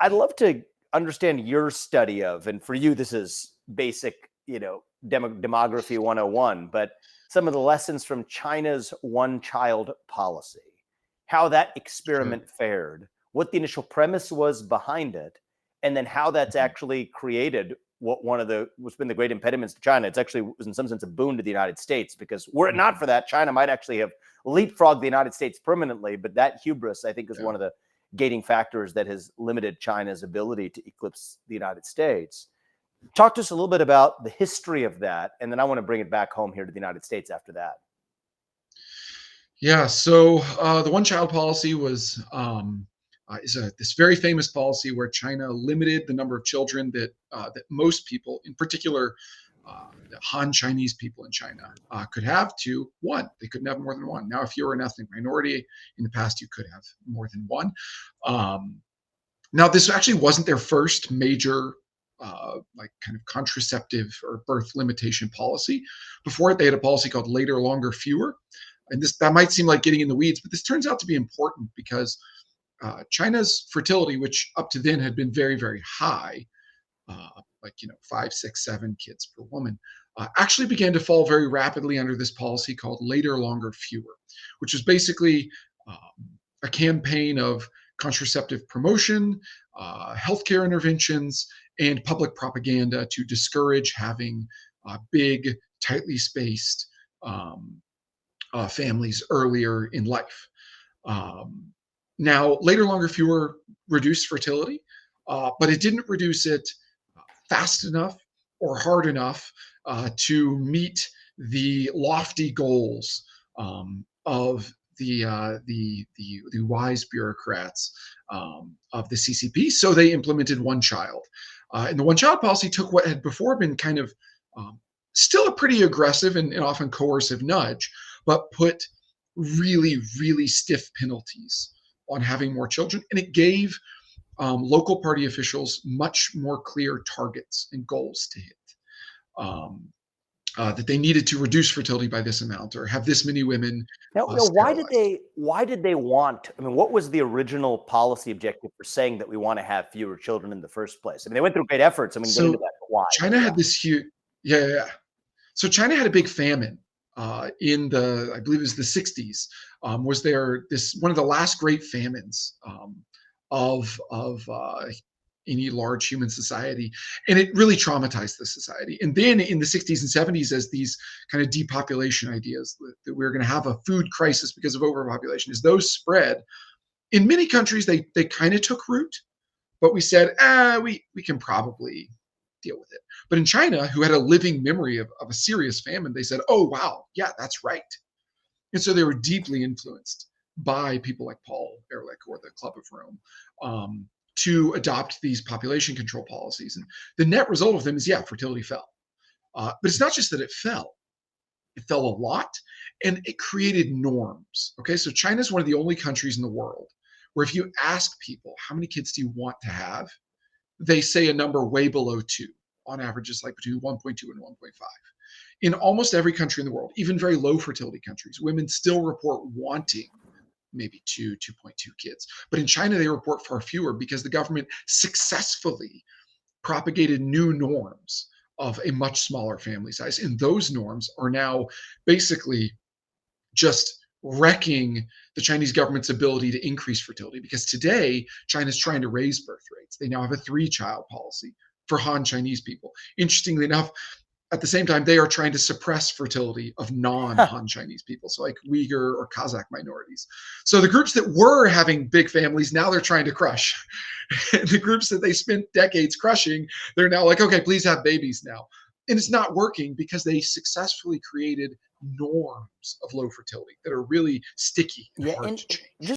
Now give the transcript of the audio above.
I'd love to understand your study of, and for you, this is basic, demography 101, but some of the lessons from China's one child policy, how that Sure. experiment fared, what the initial premise was behind it, and then how that's Mhm. actually created what's been the great impediments to China. It's actually was in some sense a boon to the United States, because were it not Mhm. for that, China might actually have leapfrogged the United States permanently. But that hubris, I think, is Yeah. one of the gating factors that has limited China's ability to eclipse the United States. Talk to us a little bit about the history of that, and then I want to bring it back home here to the United States after that. Yeah. So the one child policy was this very famous policy where China limited the number of children that most people, in particular, the Han Chinese people in China, could have to one. They couldn't have more than one. Now, if you were an ethnic minority in the past, you could have more than one. Um, Now, this actually wasn't their first major, like kind of contraceptive or birth limitation policy. Before it, they had a policy called later, longer, fewer. And this that might seem like getting in the weeds, but this turns out to be important because China's fertility, which up to then had been very, very high, like 5, 6, 7 kids per woman, actually began to fall very rapidly under this policy called later, longer, fewer, which was basically a campaign of contraceptive promotion, healthcare interventions, and public propaganda to discourage having big, tightly spaced um, families earlier in life. Um, Now, later, longer, fewer reduced fertility, but it didn't reduce it fast enough or hard enough to meet the lofty goals of the wise bureaucrats of the CCP. So they implemented one child, and the one child policy took what had before been kind of um, still a pretty aggressive and often coercive nudge, but put really, really stiff penalties on having more children, and it gave local party officials much more clear targets and goals to hit. Um, that they needed to reduce fertility by this amount or have this many women Now, why did sterilized. they want? I mean, what was the original policy objective for saying that we want to have fewer children in the first place? I mean, they went through great efforts, and we can get into So that. But why? China Yeah. had this huge, yeah, yeah, yeah. So China had a big famine in the, I believe it was the 60s. Was there this one of the last great famines of any large human society, and it really traumatized the society. And then in the 60s and 70s, as these kind of depopulation ideas that we are going to have a food crisis because of overpopulation, as those spread in many countries, they kind of took root, but we said, we can probably deal with it. But in China, who had a living memory of a serious famine, they said, oh, wow, yeah, that's right. And so they were deeply influenced by people like Paul Ehrlich or the Club of Rome to adopt these population control policies. And the net result of them is, yeah, fertility fell. But it's not just that it fell a lot, and it created norms. Okay, so China is one of the only countries in the world where if you ask people, how many kids do you want to have? They say a number way below two. On average, it's like between 1.2 and 1.5. In almost every country in the world, even very low fertility countries, women still report wanting maybe 2.2 kids. But in China, they report far fewer because the government successfully propagated new norms of a much smaller family size. And those norms are now basically just wrecking the Chinese government's ability to increase fertility, because today China's trying to raise birth rates. They now have a 3-child policy for Han Chinese people. Interestingly enough, at the same time, they are trying to suppress fertility of non-Han Chinese people, so like Uyghur or Kazakh minorities. So the groups that were having big families, now they're trying to crush. The groups that they spent decades crushing, they're now like, okay, please have babies now. And it's not working because they successfully created norms of low fertility that are really sticky and Yeah, hard and to change. just